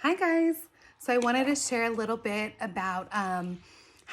Hi guys! So I wanted to share a little bit about how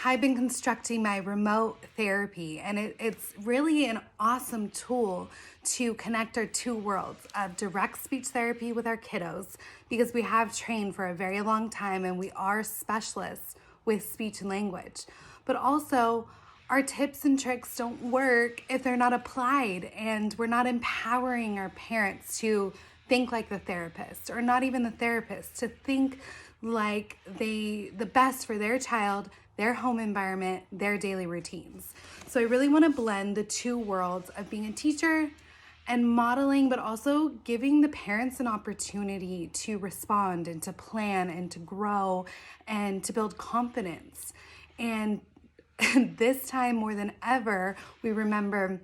I've been constructing my remote therapy, and it's really an awesome tool to connect our two worlds of direct speech therapy with our kiddos, because we have trained for a very long time and we are specialists with speech and language. But also, our tips and tricks don't work if they're not applied, and we're not empowering our parents to think like the therapist, or not even the therapist, to think like the best for their child, their home environment, their daily routines. So I really want to blend the two worlds of being a teacher and modeling, but also giving the parents an opportunity to respond and to plan and to grow and to build confidence. And this time more than ever, we remember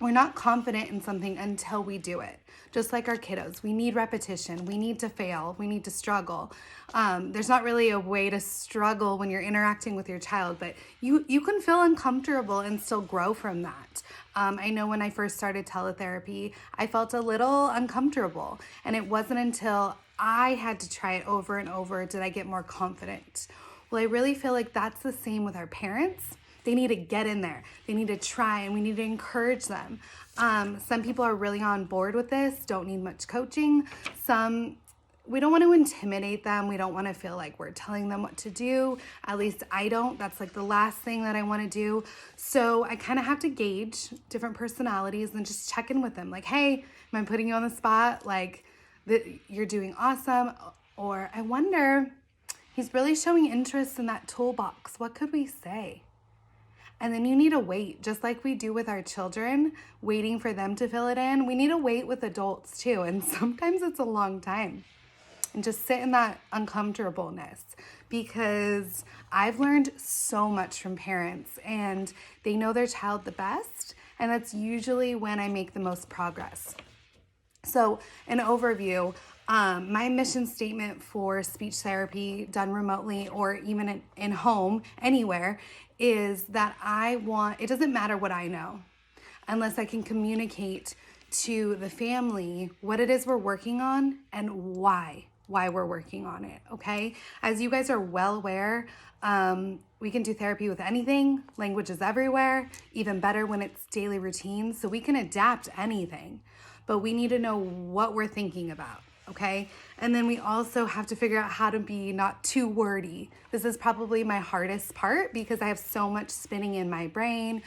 we're not confident in something until we do it. Just like our kiddos, we need repetition, we need to fail, we need to struggle. There's not really a way to struggle when you're interacting with your child, but you can feel uncomfortable and still grow from that. I know when I first started teletherapy, I felt a little uncomfortable, and it wasn't until I had to try it over and over did I get more confident. Well, I really feel like that's the same with our parents. They need to get in there. They need to try, and we need to encourage them. Some people are really on board with this, don't need much coaching. Some, we don't want to intimidate them. We don't want to feel like we're telling them what to do. At least I don't. That's like the last thing that I want to do. So I kind of have to gauge different personalities and just check in with them. Like, hey, am I putting you on the spot? Like, you're doing awesome. Or I wonder, he's really showing interest in that toolbox. What could we say? And then you need to wait, just like we do with our children, waiting for them to fill it in. We need to wait with adults too. And sometimes it's a long time. And just sit in that uncomfortableness, because I've learned so much from parents, and they know their child the best. And that's usually when I make the most progress. So an overview, my mission statement for speech therapy done remotely or even in home, anywhere, is that it doesn't matter what I know, unless I can communicate to the family what it is we're working on and why we're working on it, okay? As you guys are well aware, we can do therapy with anything. Language is everywhere, even better when it's daily routines, so we can adapt anything. But we need to know what we're thinking about, okay? And then we also have to figure out how to be not too wordy. This is probably my hardest part because I have so much spinning in my brain,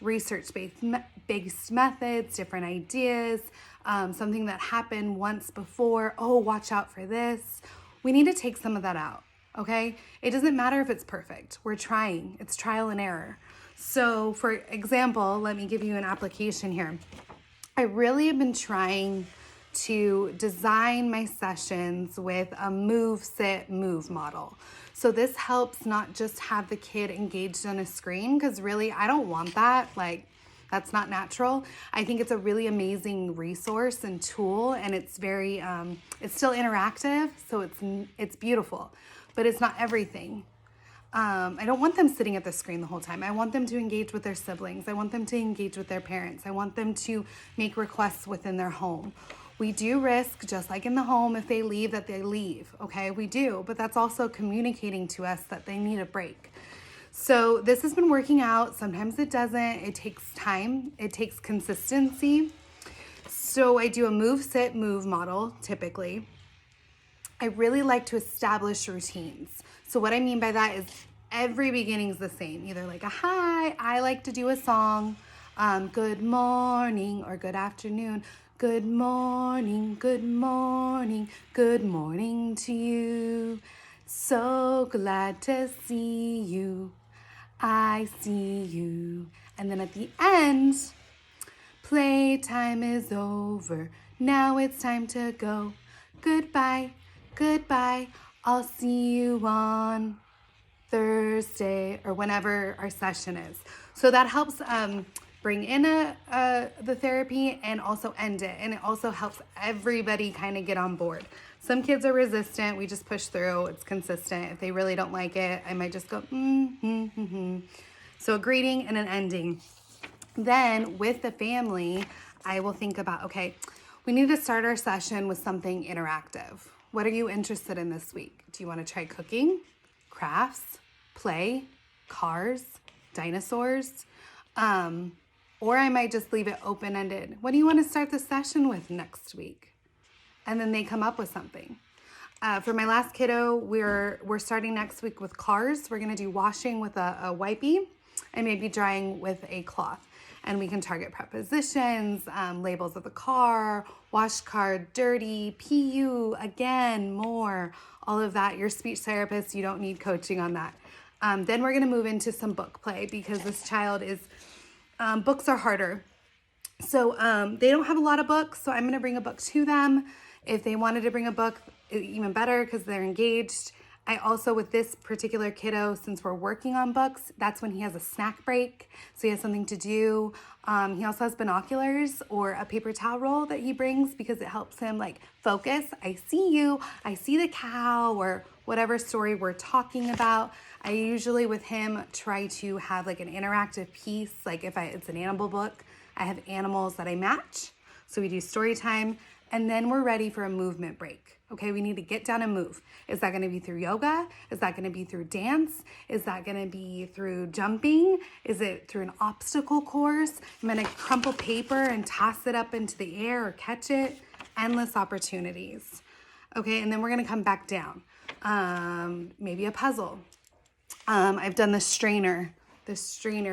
research-based methods, different ideas, something that happened once before. Oh, watch out for this. We need to take some of that out, okay? It doesn't matter if it's perfect. We're trying. It's trial and error. So for example, let me give you an application here. I really have been trying to design my sessions with a move, sit, move model. So this helps not just have the kid engaged on a screen, because really I don't want that. Like, that's not natural. I think it's a really amazing resource and tool, and it's very, it's still interactive, so it's beautiful, but it's not everything. I don't want them sitting at the screen the whole time. I want them to engage with their siblings. I want them to engage with their parents. I want them to make requests within their home. We do risk, just like in the home, if they leave, that they leave, okay? We do, but that's also communicating to us that they need a break. So this has been working out. Sometimes it doesn't. It takes time. It takes consistency. So I do a move, sit, move model, typically. I really like to establish routines. So what I mean by that is every beginning is the same. Either like a hi, I like to do a song, good morning or good afternoon, good morning, good morning, good morning to you. So glad to see you, I see you. And then at the end, playtime is over, now it's time to go. Goodbye, goodbye, I'll see you on Thursday, or whenever our session is. So that helps bring in the therapy and also end it. And it also helps everybody kind of get on board. Some kids are resistant. We just push through. It's consistent. If they really don't like it, I might just go, So a greeting and an ending. Then with the family, I will think about, okay, we need to start our session with something interactive. What are you interested in this week? Do you want to try cooking, crafts, play, cars, dinosaurs? Or I might just leave it open-ended. What do you want to start the session with next week? And then they come up with something. For my last kiddo, we're starting next week with cars. We're gonna do washing with a wipey and maybe drying with a cloth. And we can target prepositions, labels of the car, wash car, dirty, PU, again, more, all of that. Your speech therapist, you don't need coaching on that. Then we're gonna move into some book play because this child is, books are harder. So they don't have a lot of books, so I'm gonna bring a book to them. If they wanted to bring a book, even better because they're engaged. I also, with this particular kiddo, since we're working on books, that's when he has a snack break, so he has something to do. He also has binoculars or a paper towel roll that he brings because it helps him like focus. I see you, I see the cow, or whatever story we're talking about. I usually with him try to have like an interactive piece, like if it's an animal book, I have animals that I match. So we do story time, and then we're ready for a movement break. Okay, we need to get down and move. Is that gonna be through yoga? Is that gonna be through dance? Is that gonna be through jumping? Is it through an obstacle course? I'm gonna crumple paper and toss it up into the air or catch it. Endless opportunities. Okay, and then we're gonna come back down. Maybe a puzzle. I've done the strainer,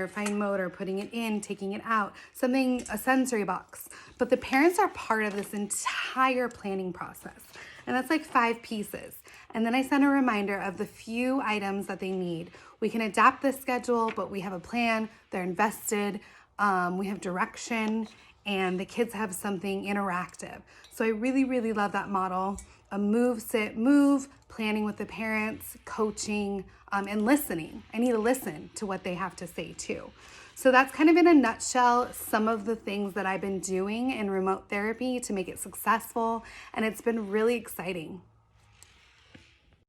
fine motor, putting it in, taking it out, something, a sensory box. But the parents are part of this entire planning process. And that's like 5 pieces. And then I send a reminder of the few items that they need. We can adapt the schedule, but we have a plan, they're invested, we have direction, and the kids have something interactive. So I really, really love that model. A move, sit, move, planning with the parents, coaching, and listening. I need to listen to what they have to say too. So that's kind of in a nutshell some of the things that I've been doing in remote therapy to make it successful, and it's been really exciting.